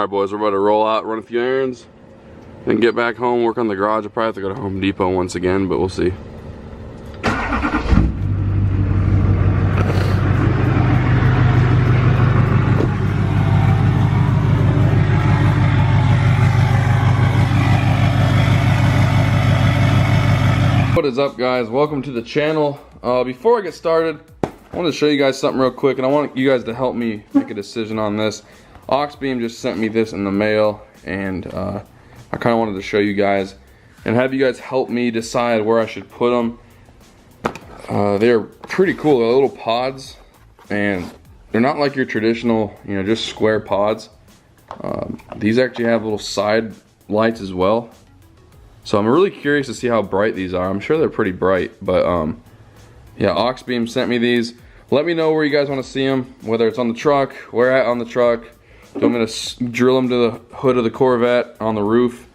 Alright boys, we're about to roll out, run a few errands, then get back home, work on the garage. I'll probably have to go to Home Depot once again, but we'll see. What is up guys, welcome to the channel. Before I get started, I want to show you guys something real quick, and I want you guys to help me make a decision on this. Oxbeam just sent me this in the mail, and I kind of wanted to show you guys and have you guys help me decide where I should put them. They're pretty cool. They're little pods, and they're not like your traditional, you know, just square pods. These actually have little side lights as well. So I'm really curious to see how bright these are. I'm sure they're pretty bright, but yeah, Oxbeam sent me these. Let me know where you guys want to see them, whether it's on the truck, where at on the truck. Do you want me to drill them to the hood of the Corvette, on the roof?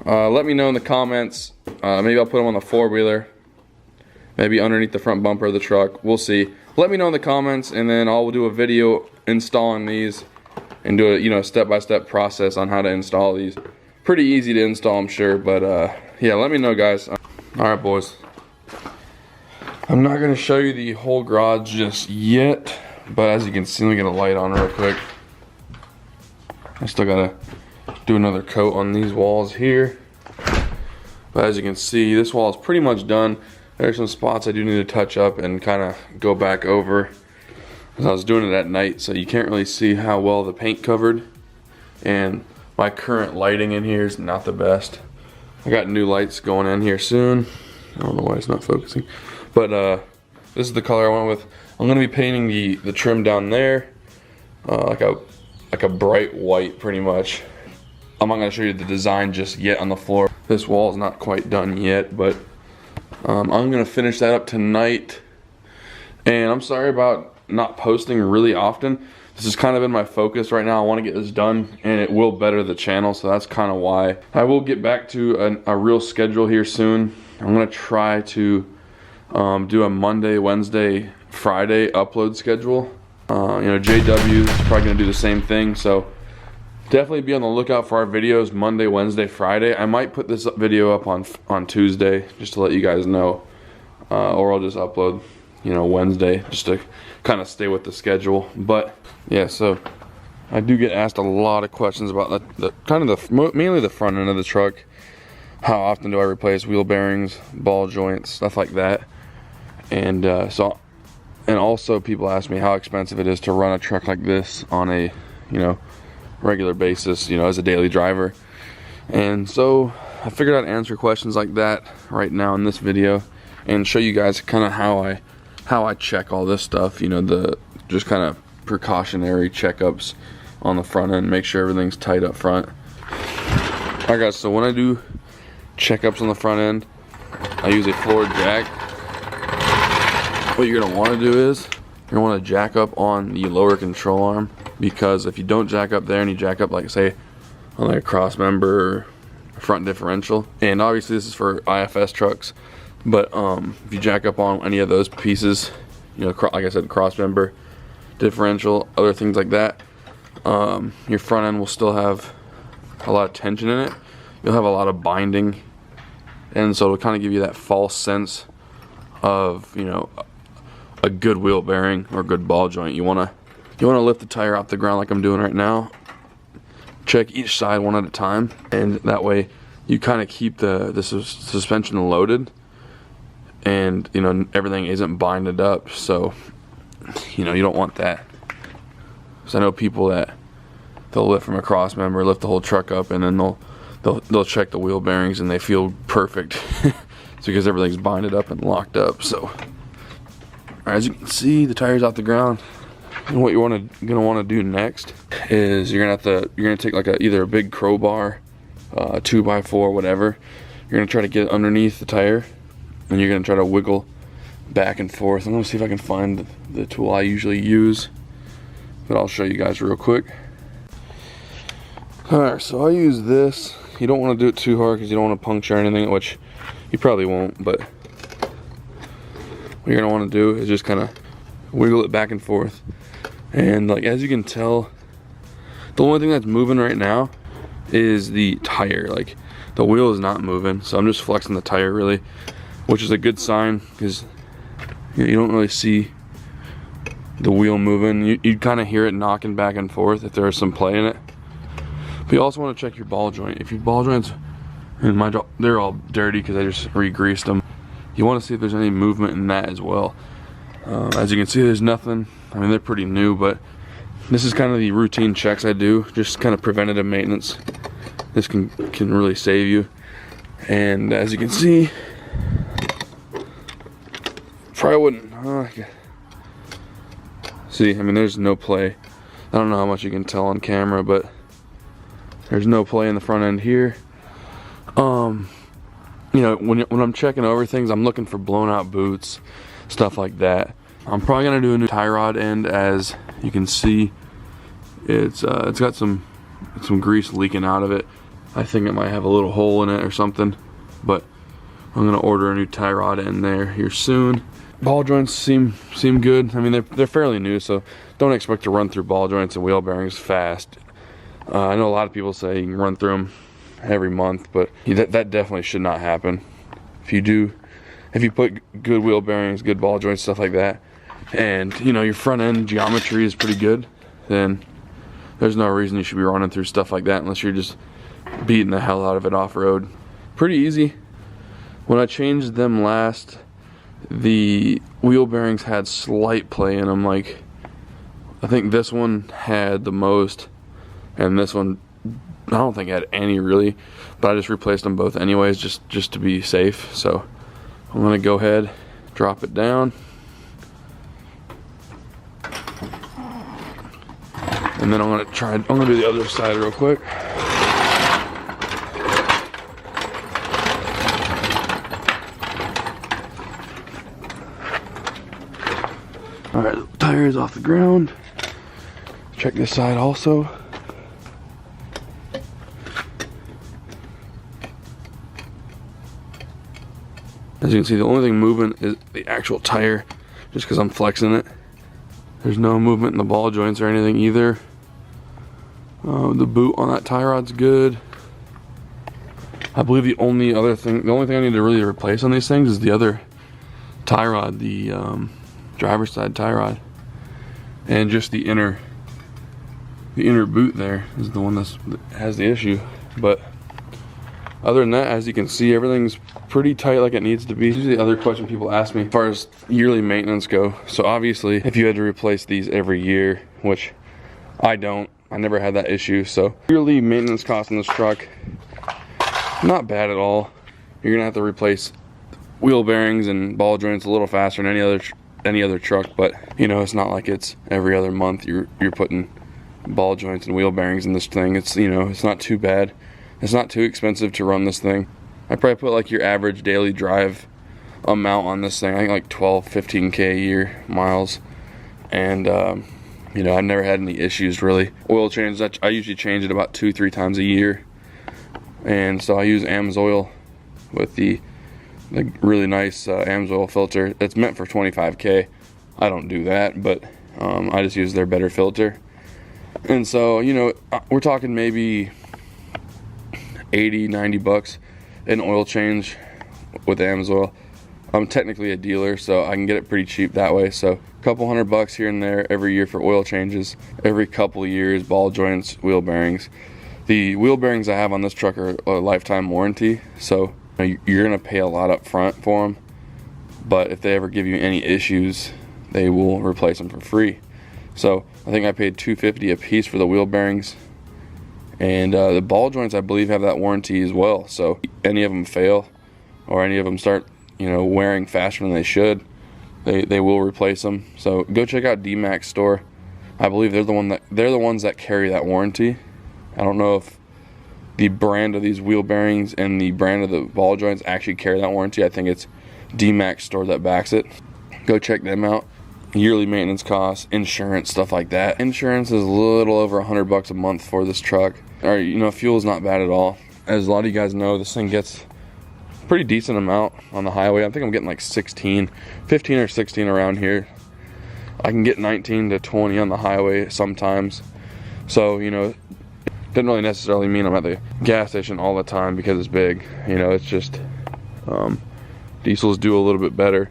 Let me know in the comments. Maybe I'll put them on the four-wheeler, maybe underneath the front bumper of the truck. We'll see. Let me know in the comments, and then I'll do a video installing these and do a, you know, step-by-step process on how to install these. Pretty easy to install, I'm sure, but yeah, let me know guys. Alright boys, I'm not going to show you the whole garage just yet, but as you can see, let me get a light on real quick. I still got to do another coat on these walls here, but as you can see, this wall is pretty much done. There's some spots I do need to touch up and kind of go back over, because I was doing it at night, so you can't really see how well the paint covered, and my current lighting in here is not the best. I got new lights going in here soon. I don't know why it's not focusing. But this is the color I went with. I'm gonna be painting the trim down there like a bright white, pretty much. I'm not gonna show you the design just yet on the floor. This wall is not quite done yet, but I'm gonna finish that up tonight. And I'm sorry about not posting really often. This has kind of been my focus right now. I want to get this done, and it will better the channel, so that's kind of why. I will get back to a real schedule here soon. I'm going to try to do a Monday, Wednesday, Friday upload schedule. You know, JW is probably going to do the same thing, so definitely be on the lookout for our videos Monday, Wednesday, Friday. I might put this video up on Tuesday, just to let you guys know, or I'll just upload, you know, Wednesday, just to kind of stay with the schedule. But yeah, so I do get asked a lot of questions about mainly the front end of the truck. How often do I replace wheel bearings, ball joints, stuff like that? And and also people ask me how expensive it is to run a truck like this on a, you know, regular basis, you know, as a daily driver. And so I figured I'd answer questions like that right now in this video and show you guys kind of how I check all this stuff, you know, the just kind of precautionary checkups on the front end, make sure everything's tight up front. Alright guys, so when I do checkups on the front end, I use a floor jack. What you're going to want to do is you're going to want to jack up on the lower control arm, because if you don't jack up there and you jack up, like say on like a cross member or a front differential, and obviously this is for IFS trucks, but if you jack up on any of those pieces, you know, like I said, cross member, differential, other things like that, your front end will still have a lot of tension in it. You'll have a lot of binding, and so it'll kind of give you that false sense of, you know, a good wheel bearing or good ball joint. You wanna lift the tire off the ground like I'm doing right now. Check each side one at a time, and that way you kind of keep the suspension loaded, and you know, everything isn't binded up. So you know, you don't want that. Because I know people that they'll lift from a cross member, lift the whole truck up, and then they'll check the wheel bearings and they feel perfect. It's because everything's binded up and locked up. So as you can see, the tire's off the ground. And what you're gonna want to do next is you're gonna take like either a big crowbar, 2x4, whatever. You're gonna try to get underneath the tire, and you're gonna try to wiggle back and forth. I'm gonna see if I can find the tool I usually use, but I'll show you guys real quick. Alright, so I use this. You don't want to do it too hard because you don't want to puncture anything, which you probably won't, but what you're gonna want to do is just kind of wiggle it back and forth. And like, as you can tell, The only thing that's moving right now is the tire. Like, the wheel is not moving, so I'm just flexing the tire really, which is a good sign, because you don't really see the wheel moving. You kind of hear it knocking back and forth if there's some play in it. But you also want to check your ball joint. If your ball joints, and they're all dirty because I just re-greased them, you want to see if there's any movement in that as well. As you can see, there's nothing. I mean, they're pretty new, but this is kind of the routine checks I do, just kind of preventative maintenance. This can really save you. And as you can see, probably wouldn't. See, I mean, there's no play. I don't know how much you can tell on camera, but there's no play in the front end here. You know, when I'm checking over things, I'm looking for blown out boots, stuff like that. I'm probably gonna do a new tie rod end. As you can see, it's got some grease leaking out of it. I think it might have a little hole in it or something, but I'm gonna order a new tie rod end there here soon. Ball joints seem good. I mean, they're fairly new, so don't expect to run through ball joints and wheel bearings fast. I know a lot of people say you can run through them every month, but that definitely should not happen. If you put good wheel bearings, good ball joints, stuff like that, and you know your front end geometry is pretty good, then there's no reason you should be running through stuff like that unless you're just beating the hell out of it off-road. Pretty easy. When I changed them last, the wheel bearings had slight play in them. Like, I think this one had the most, and this one I don't think had any really, but I just replaced them both anyways, just to be safe. So I'm gonna go ahead, drop it down, and then I'm gonna do the other side real quick. All right, the tire is off the ground. Check this side also. As you can see, the only thing moving is the actual tire, just because I'm flexing it. There's no movement in the ball joints or anything either. The boot on that tie rod's good. I believe the only thing I need to really replace on these things is the other tie rod, the driver's side tie rod, and just the inner boot there is the one that has the issue. But other than that, as you can see, everything's pretty tight like it needs to be. This is the other question people ask me as far as yearly maintenance go. So obviously, if you had to replace these every year, which I don't, I never had that issue. So yearly maintenance cost on this truck, not bad at all. You're gonna have to replace wheel bearings and ball joints a little faster than any other truck, but you know, it's not like it's every other month you're putting ball joints and wheel bearings in this thing. It's, you know, it's not too bad. It's not too expensive to run this thing. I probably put like your average daily drive amount on this thing. I think like 12-15K a year miles, and you know, I've never had any issues really. Oil change, I usually change it about 2-3 times a year, and so I use AMSOIL with the really nice AMSOIL filter. It's meant for 25K. I don't do that, but I just use their better filter. And so, you know, we're talking maybe 80-90 bucks an oil change with AMSOIL. I'm technically a dealer, so I can get it pretty cheap that way. So a couple $100 here and there every year for oil changes. Every couple of years, ball joints, wheel bearings. The wheel bearings I have on this truck are a lifetime warranty, so you're gonna pay a lot up front for them, but if they ever give you any issues, they will replace them for free. So I think I paid $250 a piece for the wheel bearings, and the ball joints I believe have that warranty as well. So any of them fail or any of them start, you know, wearing faster than they should, they will replace them. So go check out DMAX store. I believe they're the ones that carry that warranty. I don't know if the brand of these wheel bearings and the brand of the ball joints actually carry that warranty. I think it's DMAX store that backs it. Go check them out. Yearly maintenance costs, insurance, stuff like that. Insurance is a little over $100 a month for this truck. Or, you know, fuel is not bad at all. As a lot of you guys know, this thing gets a pretty decent amount on the highway. I think I'm getting like 15 or 16 around here. I can get 19 to 20 on the highway sometimes. So, you know, didn't really necessarily mean I'm at the gas station all the time because it's big. You know, it's just diesels do a little bit better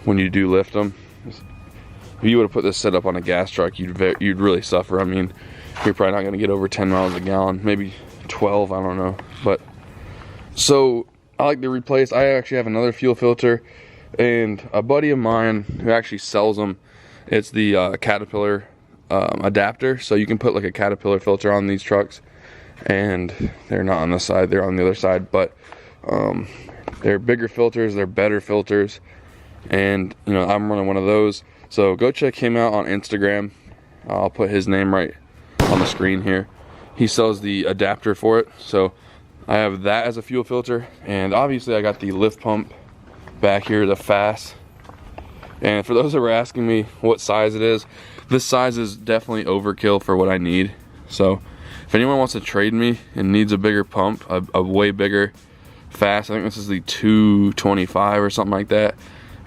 when you do lift them. If you would have put this setup on a gas truck, you'd really suffer. I mean, you're probably not going to get over 10 miles a gallon, maybe 12, I don't know. But so I like to replace. I actually have another fuel filter, and a buddy of mine who actually sells them. It's the Caterpillar adapter, so you can put like a Caterpillar filter on these trucks, and they're not on this side, they're on the other side, but they're bigger filters, they're better filters, and you know, I'm running one of those. So go check him out on Instagram. I'll put his name right on the screen here. He sells the adapter for it, so I have that as a fuel filter, and obviously I got the lift pump back here, the Fass. And for those that were asking me what size it is, this size is definitely overkill for what I need. So if anyone wants to trade me and needs a bigger pump, a way bigger Fass, I think this is the 225 or something like that,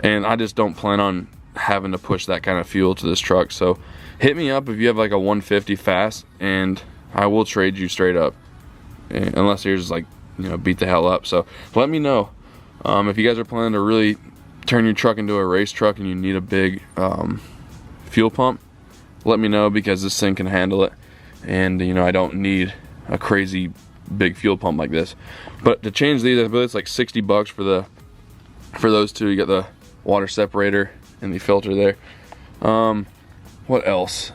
and I just don't plan on having to push that kind of fuel to this truck. So hit me up if you have like a 150 Fass, and I will trade you straight up, unless you're just like, you know, beat the hell up. So let me know if you guys are planning to really turn your truck into a race truck and you need a big fuel pump. Let me know, because this thing can handle it, and you know, I don't need a crazy big fuel pump like this. But to change these, I believe it's like 60 bucks for those two. You got the water separator and the filter there. What else?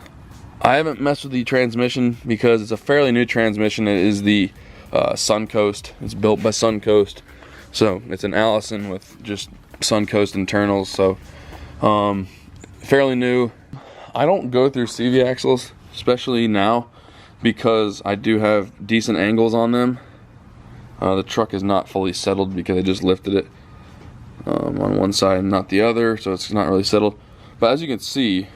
I haven't messed with the transmission because it's a fairly new transmission. It is the Suncoast. It's built by Suncoast, so it's an Allison with just Suncoast internals. So fairly new. I don't go through CV axles, especially now, because I do have decent angles on them. The truck is not fully settled because I just lifted it on one side and not the other, so it's not really settled. But as you can see,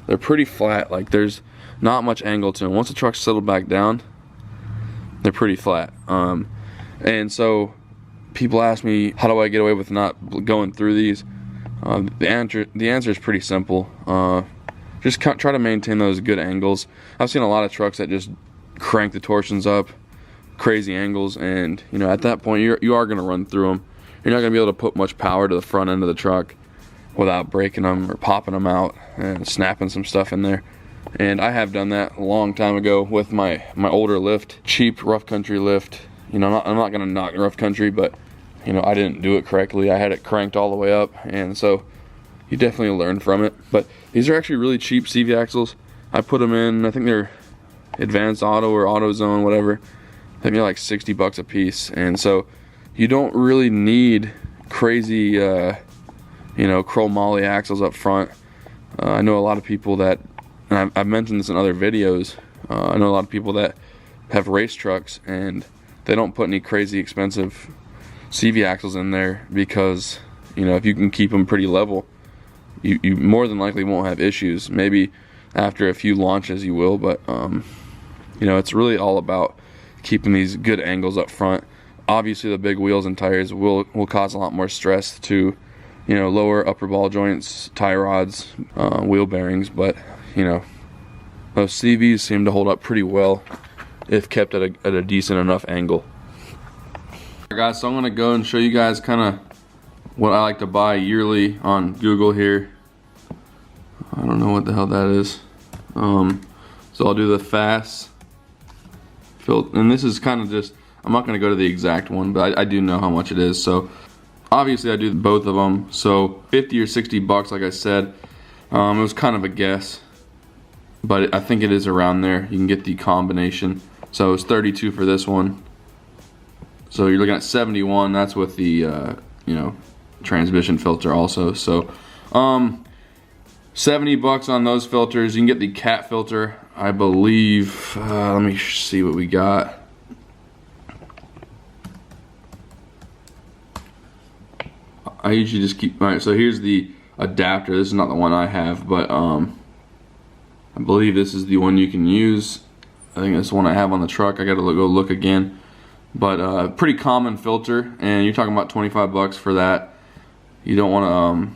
they're pretty flat. Like, there's not much angle to them. Once the truck's settled back down, they're pretty flat. And so people ask me, how do I get away with not going through these? The answer is pretty simple. Just try to maintain those good angles. I've seen a lot of trucks that just crank the torsions up, crazy angles, and you know, at that point you are going to run through them. You're not going to be able to put much power to the front end of the truck without breaking them or popping them out and snapping some stuff in there. And I have done that a long time ago with my older lift, cheap rough country lift. You know, I'm not going to knock rough country, but you know, I didn't do it correctly. I had it cranked all the way up, and so you definitely learn from it. But these are actually really cheap CV axles. I put them in, I think they're Advanced Auto or AutoZone, whatever. I think they're like 60 bucks a piece, and so you don't really need crazy, you know, chromoly axles up front. I know a lot of people that, and I've mentioned this in other videos, I know a lot of people that have race trucks and they don't put any crazy expensive CV axles in there because, you know, if you can keep them pretty level, you more than likely won't have issues. Maybe after a few launches you will, but you know, it's really all about keeping these good angles up front. Obviously the big wheels and tires will cause a lot more stress to, you know, lower upper ball joints, tie rods, wheel bearings, but you know, those CVs seem to hold up pretty well if kept at a decent enough angle. Alright guys, so I'm gonna go and show you guys kind of what I like to buy yearly on Google here. I don't know what the hell that is. So I'll do the Fass filter, and this is kind of just, I'm not going to go to the exact one, but I do know how much it is. So obviously I do both of them. So 50 or 60 bucks, like I said. It was kind of a guess, but I think it is around there. You can get the combination. So it's 32 for this one. So you're looking at 71. That's with the you know, transmission filter also. So 70 bucks on those filters. You can get the cat filter, I believe. Let me see what we got. I usually just keep, alright, so here's the adapter. This is not the one I have, but I believe this is the one you can use. I think that's the one I have on the truck. I gotta go look again. But pretty common filter, and you're talking about 25 bucks for that. You don't want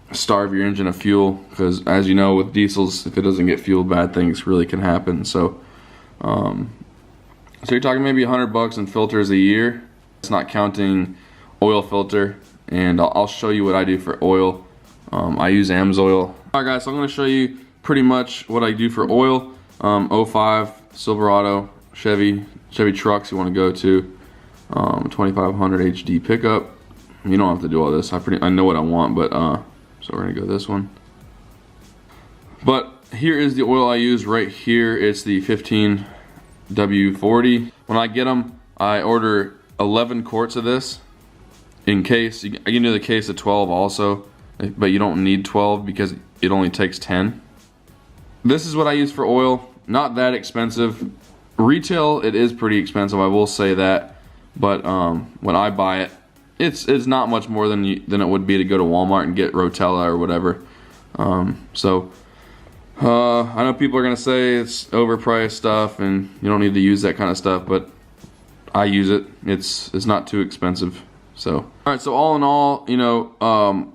to starve your engine of fuel, because as you know, with diesels, if it doesn't get fuel, bad things really can happen. So so you're talking maybe $100 in filters a year. It's not counting oil filter, and I'll show you what I do for oil. I use AMSOIL. Alright guys, so I'm going to show you pretty much what I do for oil. 05 Silverado, Chevy trucks you want to go to, 2500 HD pickup. You don't have to do all this. I know what I want, but so we're gonna go this one. But here is the oil I use right here. It's the 15W40. When I get them, I order 11 quarts of this. In case, I can do the case of 12 also, but you don't need 12 because it only takes 10. This is what I use for oil. Not that expensive. Retail, it is pretty expensive, I will say that. But when I buy it, it's not much more than it would be to go to Walmart and get Rotella or whatever. I know people are gonna say it's overpriced stuff and you don't need to use that kind of stuff, but I use it. It's not too expensive. So all right, so all in all, you know,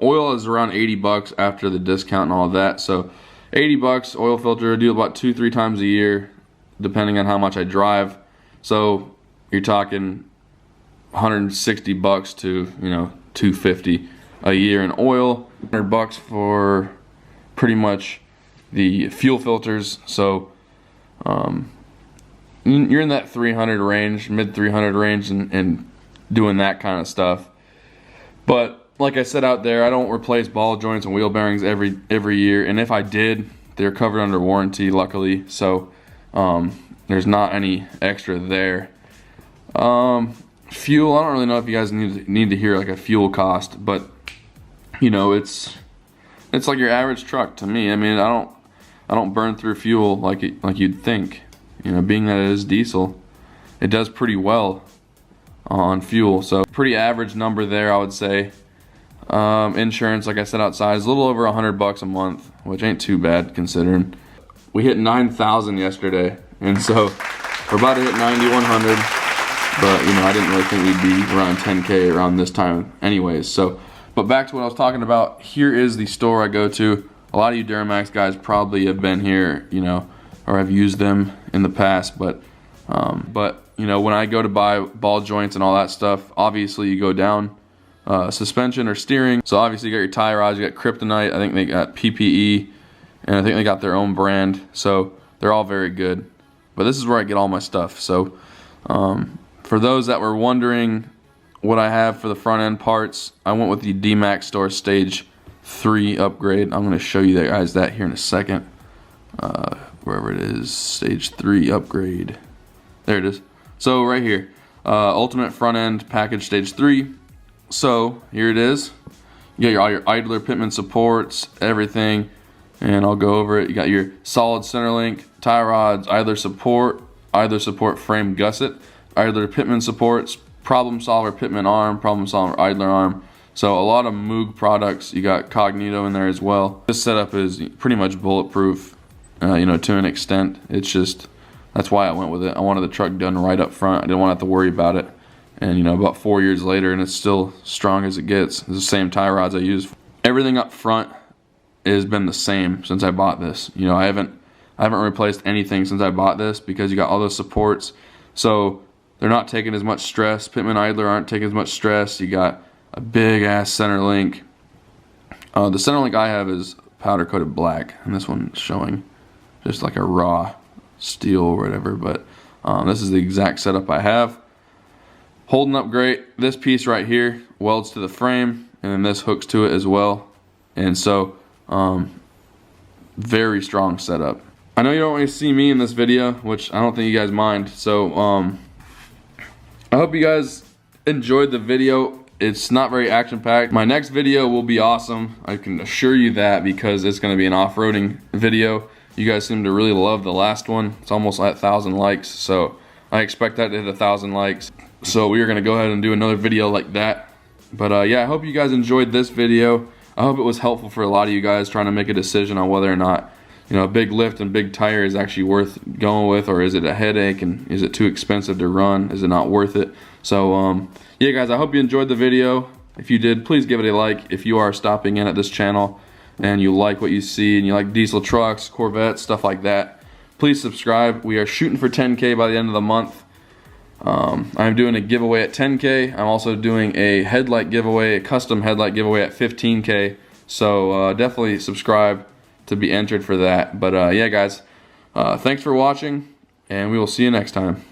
oil is around $80 after the discount and all that. So $80 oil filter. I do about 2-3 times a year, depending on how much I drive. So you're talking $160 to, you know, $250 a year in oil. $100 for pretty much the fuel filters. So you're in that 300 range, mid 300 range, and doing that kind of stuff. But like I said out there, I don't replace ball joints and wheel bearings every year, and if I did, they're covered under warranty, luckily. So there's not any extra there. Fuel, I don't really know if you guys need to hear like a fuel cost, but you know, it's like your average truck to me. I mean, I don't burn through fuel like you'd think. You know, being that it is diesel, it does pretty well on fuel. So pretty average number there, I would say. Insurance, like I said outside, is a little over $100 a month, which ain't too bad considering. We hit 9,000 yesterday, and so we're about to hit 9,100. But you know, I didn't really think we'd be around 10K around this time anyways. So, but back to what I was talking about. Here is the store I go to. A lot of you Duramax guys probably have been here, you know, or have used them in the past. But you know, when I go to buy ball joints and all that stuff, obviously you go down suspension or steering. So obviously you got your tie rods, you got Kryptonite. I think they got PPE, and I think they got their own brand. So they're all very good. But this is where I get all my stuff. So for those that were wondering what I have for the front end parts, I went with the DMAX Store Stage 3 upgrade. I'm going to show you guys that here in a second. Wherever it is, Stage 3 upgrade. There it is. So right here, Ultimate Front End Package Stage 3. So here it is. You got all your idler, pitman supports, everything, and I'll go over it. You got your solid center link, tie rods, idler support frame gusset, idler pitman supports, problem solver pitman arm, problem solver idler arm. So a lot of Moog products. You got Cognito in there as well. This setup is pretty much bulletproof, you know, to an extent. It's just, that's why I went with it. I wanted the truck done right up front. I didn't want to have to worry about it. And you know, about 4 years later, and it's still strong as it gets. It's the same tie rods I use. Everything up front has been the same since I bought this. You know, I haven't replaced anything since I bought this, because you got all those supports. So they're not taking as much stress. Pitman idler aren't taking as much stress. You got a big ass center link. The center link I have is powder coated black, and this one's showing just like a raw steel or whatever. But this is the exact setup I have. Holding up great. This piece right here welds to the frame, and then this hooks to it as well. And so very strong setup. I know you don't really see me in this video, which I don't think you guys mind. So I hope you guys enjoyed the video. It's not very action-packed. My next video will be awesome. I can assure you that, because it's going to be an off-roading video. You guys seem to really love the last one. It's almost at 1,000 likes, so I expect that to hit 1,000 likes. So we are going to go ahead and do another video like that. But yeah, I hope you guys enjoyed this video. I hope it was helpful for a lot of you guys trying to make a decision on whether or not, you know, a big lift and big tire is actually worth going with, or is it a headache, and is it too expensive to run? Is it not worth it? So yeah guys, I hope you enjoyed the video. If you did, please give it a like. If you are stopping in at this channel and you like what you see and you like diesel trucks, Corvettes, stuff like that, please subscribe. We are shooting for 10K by the end of the month. I'm doing a giveaway at 10K. I'm also doing a headlight giveaway, a custom headlight giveaway at 15K. So definitely subscribe to be entered for that. But yeah, guys, thanks for watching, and we will see you next time.